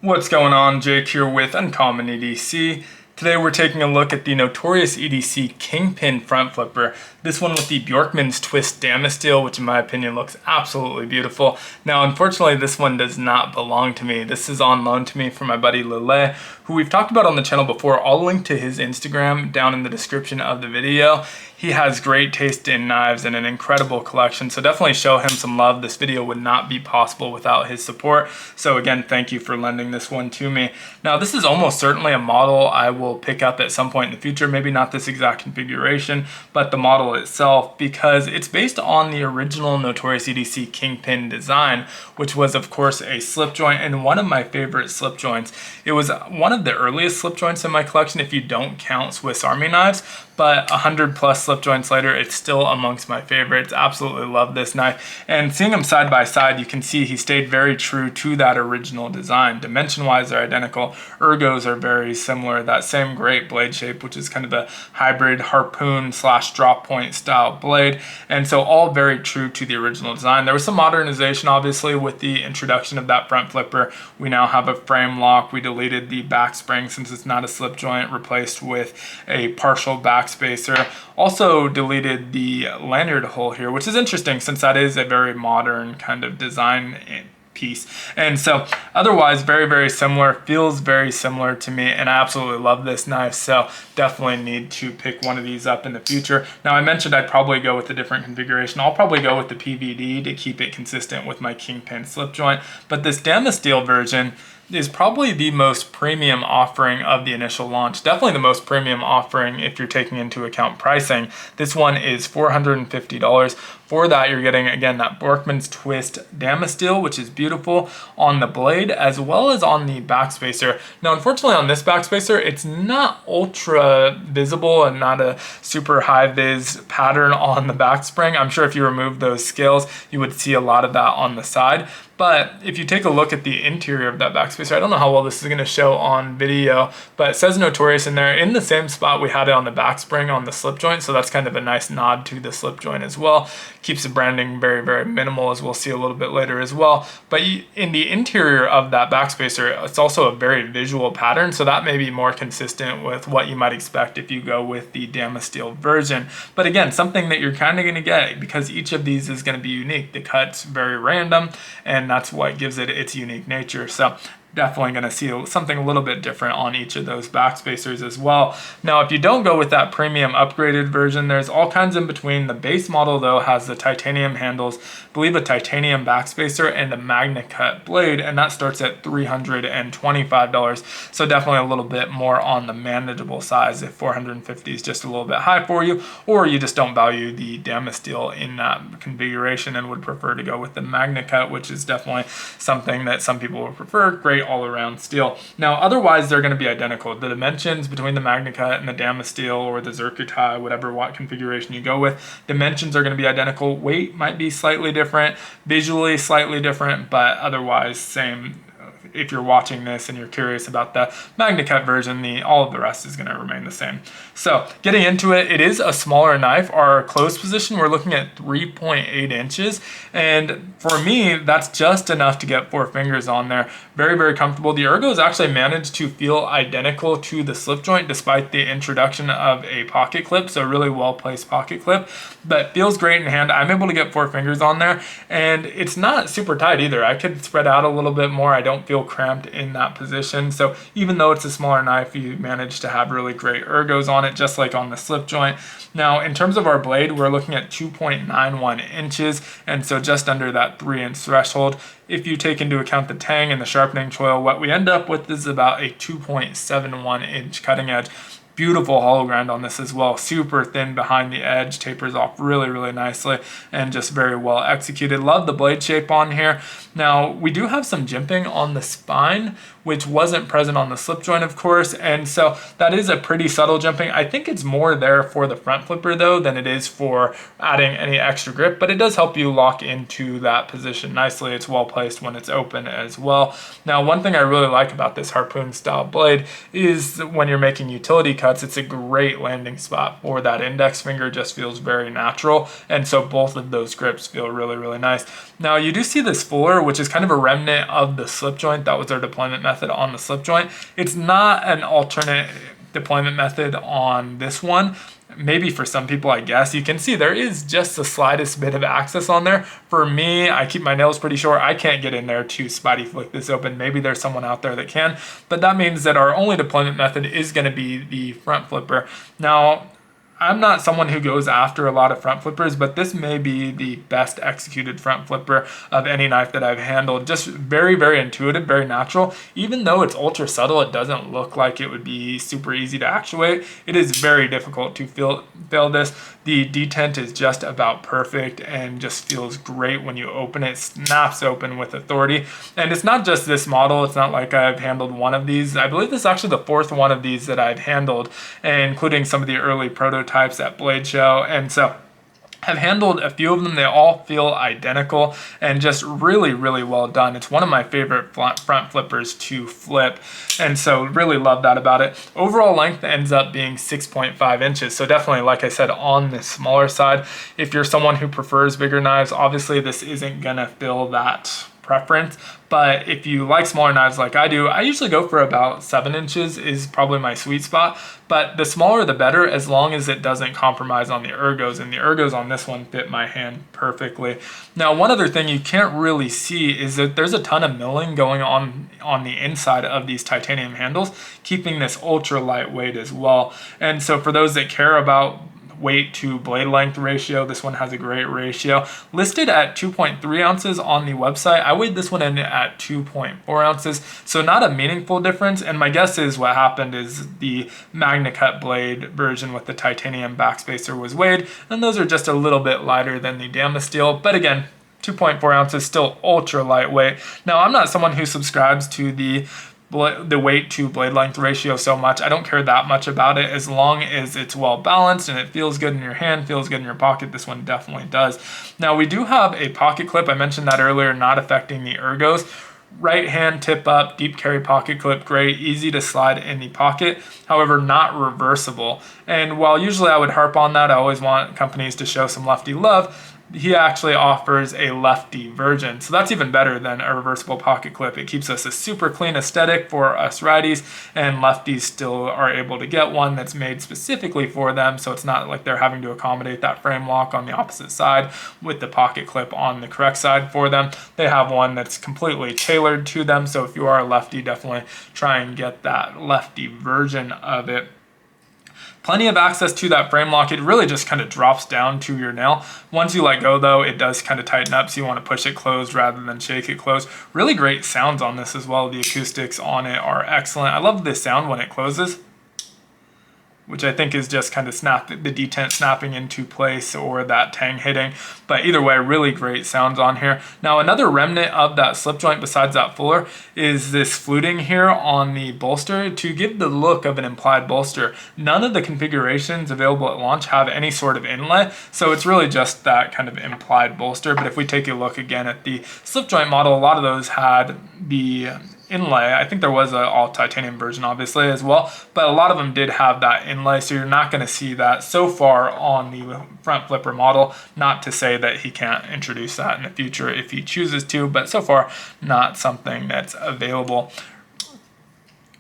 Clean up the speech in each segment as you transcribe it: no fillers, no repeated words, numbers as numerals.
What's going on? Jake here with Uncommon EDC. Today we're taking a look at the Notorious EDC Kingpin Front Flipper. This one with the Bjorkman's Twist Damasteel, which in my opinion looks absolutely beautiful. Now unfortunately this one does not belong to me. This is on loan to me from my buddy Lele, who we've talked about on the channel before. I'll link to his Instagram down in the description of the video. He has great taste in knives and an incredible collection, so definitely show him some love. This video would not be possible without his support. So again, thank you for lending this one to me. Now this is almost certainly a model I will pick up at some point in the future, maybe not this exact configuration, but the model itself, because it's based on the original Notorious EDC Kingpin design, which was of course a slip joint and one of my favorite slip joints. It was one of the earliest slip joints in my collection if you don't count Swiss Army knives, but 100 plus slip joints later, it's still amongst my favorites. Absolutely love this knife. And seeing them side by side, you can see he stayed very true to that original design. Dimension wise, they're identical. Ergos are very similar. That same great blade shape, which is kind of a hybrid harpoon slash drop point style blade. And so all very true to the original design. There was some modernization, obviously, with the introduction of that front flipper. We now have a frame lock. We deleted the back spring since it's not a slip joint, replaced with a partial back spacer. Also deleted the lanyard hole here, which is interesting since that is a very modern kind of design piece. And so otherwise very, very similar, feels very similar to me, and I absolutely love this knife, so definitely need to pick one of these up in the future. Now I mentioned I'd probably go with a different configuration. I'll probably go with the PVD to keep it consistent with my Kingpin slip joint, but this Damasteel version is probably the most premium offering of the initial launch. Definitely the most premium offering if you're taking into account pricing. This one is $450. For that, you're getting, again, that Bjorkman's Twist Damasteel, which is beautiful on the blade as well as on the backspacer. Now, unfortunately, on this backspacer, it's not ultra visible and not a super high vis pattern on the back spring. I'm sure if you remove those scales, you would see a lot of that on the side. But if you take a look at the interior of that backspacer, I don't know how well this is going to show on video, but it says Notorious in there in the same spot we had it on the back spring on the slip joint. So that's kind of a nice nod to the slip joint as well. Keeps the branding very, very minimal, as we'll see a little bit later as well. But in the interior of that backspacer, it's also a very visual pattern. So that may be more consistent with what you might expect if you go with the Damasteel version. But again, something that you're kind of going to get because each of these is going to be unique. The cut's very random, and that's what gives it its unique nature. So definitely going to see something a little bit different on each of those backspacers as well. Now, if you don't go with that premium upgraded version, there's all kinds in between. The base model, though, has the titanium handles, I believe a titanium backspacer, and a Magnacut blade, and that starts at $325. So definitely a little bit more on the manageable size if 450 is just a little bit high for you, or you just don't value the Damasteel in that configuration and would prefer to go with the Magnacut, which is definitely something that some people would prefer. Great all-around steel. Now, otherwise, they're going to be identical. The dimensions between the Magnacut and the Damasteel or the Zircuti, whatever watt configuration you go with, dimensions are going to be identical. Weight might be slightly different, visually slightly different, but otherwise same. If you're watching this and you're curious about the Magnacut version, all of the rest is going to remain the same. So getting into it, it is a smaller knife. Our close position, we're looking at 3.8 inches. And for me, that's just enough to get 4 fingers on there. Very, very comfortable. The ergos actually managed to feel identical to the slip joint despite the introduction of a pocket clip. So really well-placed pocket clip, but feels great in hand. I'm able to get 4 fingers on there, and it's not super tight either. I could spread out a little bit more. I don't feel cramped in that position. So even though it's a smaller knife, you manage to have really great ergos on it, just like on the slip joint. Now, in terms of our blade, we're looking at 2.91 inches, and so just under that 3-inch threshold. If you take into account the tang and the sharpening choil, what we end up with is about a 2.71 inch cutting edge. Beautiful hollow grind on this as well. Super thin behind the edge, tapers off really, really nicely, and just very well executed. Love the blade shape on here. Now, we do have some jimping on the spine, which wasn't present on the slip joint, of course, and so that is a pretty subtle jimping. I think it's more there for the front flipper, though, than it is for adding any extra grip, but it does help you lock into that position nicely. It's well placed when it's open as well. Now, one thing I really like about this harpoon style blade is when you're making utility cuts, it's a great landing spot for that index finger. Just feels very natural, and so both of those grips feel really, really nice. Now you do see this fuller, which is kind of a remnant of the slip joint. That was our deployment method on the slip joint. It's not an alternate deployment method on this one. Maybe for some people, I guess. You can see there is just the slightest bit of access on there. For me, I keep my nails pretty short. I can't get in there to spidey flick this open. Maybe there's someone out there that can, but that means that our only deployment method is going to be the front flipper. Now, I'm not someone who goes after a lot of front flippers, but this may be the best executed front flipper of any knife that I've handled. Just very, very intuitive, very natural. Even though it's ultra subtle, it doesn't look like it would be super easy to actuate. It is very difficult to fail this. The detent is just about perfect and just feels great when you open it. Snaps open with authority. And it's not just this model. It's not like I've handled one of these. I believe this is actually the fourth one of these that I've handled, including some of the early prototypes at Blade Show. And so I've handled a few of them. They all feel identical and just really, really well done. It's one of my favorite front flippers to flip, and so really love that about it. Overall length ends up being 6.5 inches, so definitely, like I said, on the smaller side. If you're someone who prefers bigger knives, obviously this isn't gonna fill that preference, but if you like smaller knives like I do, I usually go for about 7 inches is probably my sweet spot, but the smaller the better, as long as it doesn't compromise on the ergos, and the ergos on this one fit my hand perfectly. Now, one other thing you can't really see is that there's a ton of milling going on the inside of these titanium handles, keeping this ultra lightweight as well. And so for those that care about weight to blade length ratio, this one has a great ratio. Listed at 2.3 ounces on the website. I weighed this one in at 2.4 ounces, so not a meaningful difference. And my guess is what happened is the Magnacut blade version with the titanium backspacer was weighed, and those are just a little bit lighter than the Damasteel. But again, 2.4 ounces, still ultra lightweight. Now, I'm not someone who subscribes to the weight to blade length ratio so much. I don't care that much about it as long as it's well balanced and it feels good in your hand, feels good in your pocket. This one definitely does. Now, we do have a pocket clip. I mentioned that earlier, not affecting the ergos. Right hand tip up, deep carry pocket clip, great, easy to slide in the pocket, however, not reversible. And while usually I would harp on that, I always want companies to show some lefty love. He actually offers a lefty version, so that's even better than a reversible pocket clip. It keeps us a super clean aesthetic for us righties, and lefties still are able to get one that's made specifically for them, so it's not like they're having to accommodate that frame lock on the opposite side with the pocket clip on the correct side for them. They have one that's completely tailored to them, so if you are a lefty, definitely try and get that lefty version of it. Plenty of access to that frame lock. It really just kind of drops down to your nail. Once you let go though, it does kind of tighten up, so you want to push it closed rather than shake it closed. Really great sounds on this as well. The acoustics on it are excellent. I love the sound when it closes, which I think is just kind of the detent snapping into place or that tang hitting. But either way, really great sounds on here. Now, another remnant of that slip joint besides that fuller is this fluting here on the bolster to give the look of an implied bolster. None of the configurations available at launch have any sort of inlay, so it's really just that kind of implied bolster. But if we take a look again at the slip joint model, a lot of those had the inlay. I think there was an all titanium version obviously as well, but a lot of them did have that inlay, so you're not going to see that so far on the front flipper model. Not to say that he can't introduce that in the future if he chooses to, but so far not something that's available.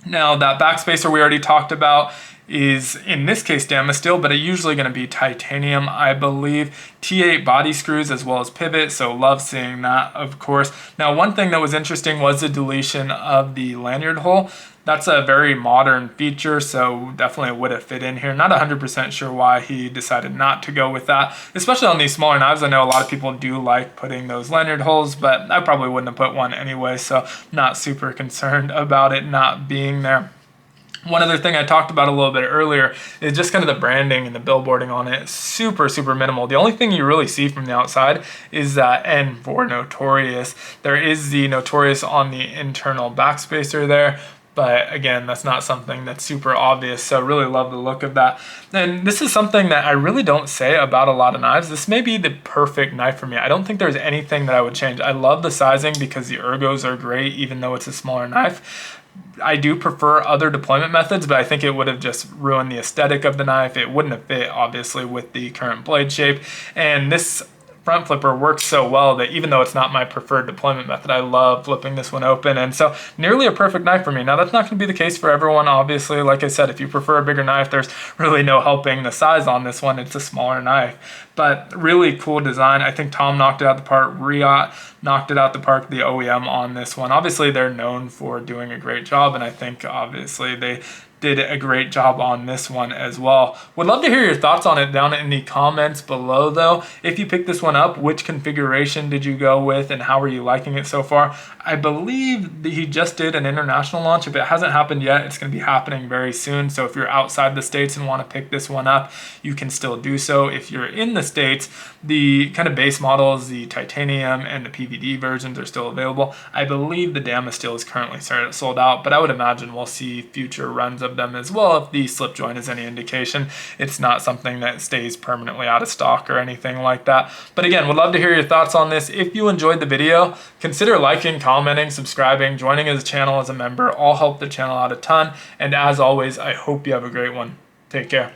Now, that backspacer we already talked about is in this case Damasteel, but it's usually going to be titanium, I believe. T8 body screws as well as pivot, so love seeing that, of course. Now, one thing that was interesting was the deletion of the lanyard hole. That's a very modern feature, so definitely would have fit in here. Not 100% sure why he decided not to go with that, especially on these smaller knives. I know a lot of people do like putting those lanyard holes, but I probably wouldn't have put one anyway, so not super concerned about it not being there. One other thing I talked about a little bit earlier is just kind of the branding and the billboarding on it. Super, super minimal. The only thing you really see from the outside is that N for Notorious. There is the Notorious on the internal backspacer there, But again, that's not something that's super obvious, so really love the look of that. And this is something that I really don't say about a lot of knives. This may be the perfect knife for me. I don't think there's anything that I would change. I love the sizing because the ergos are great, even though it's a smaller knife. I do prefer other deployment methods, but I think it would have just ruined the aesthetic of the knife. It wouldn't have fit, obviously, with the current blade shape. And this front flipper works so well that even though it's not my preferred deployment method, I love flipping this one open. And so nearly a perfect knife for me. Now that's not going to be the case for everyone, obviously. Like I said, if you prefer a bigger knife, there's really no helping the size on this one. It's a smaller knife, but really cool design. I think Tom knocked it out the park. Riot knocked it out the park, the OEM on this one. Obviously they're known for doing a great job, and I think obviously they did a great job on this one as well. Would love to hear your thoughts on it down in the comments below though. If you picked this one up, which configuration did you go with and how are you liking it so far? I believe that he just did an international launch. If it hasn't happened yet, it's going to be happening very soon. So if you're outside the States and want to pick this one up, you can still do so. If you're in the States, the kind of base models, the titanium and the PVD versions are still available. I believe the Damasteel is currently sold out, but I would imagine we'll see future runs of them as well. If the slip joint is any indication, it's not something that stays permanently out of stock or anything like that. But again, would love to hear your thoughts on this. If you enjoyed the video, consider liking, commenting, subscribing, joining his channel as a member. All help the channel out a ton. And as always, I hope you have a great one. Take care.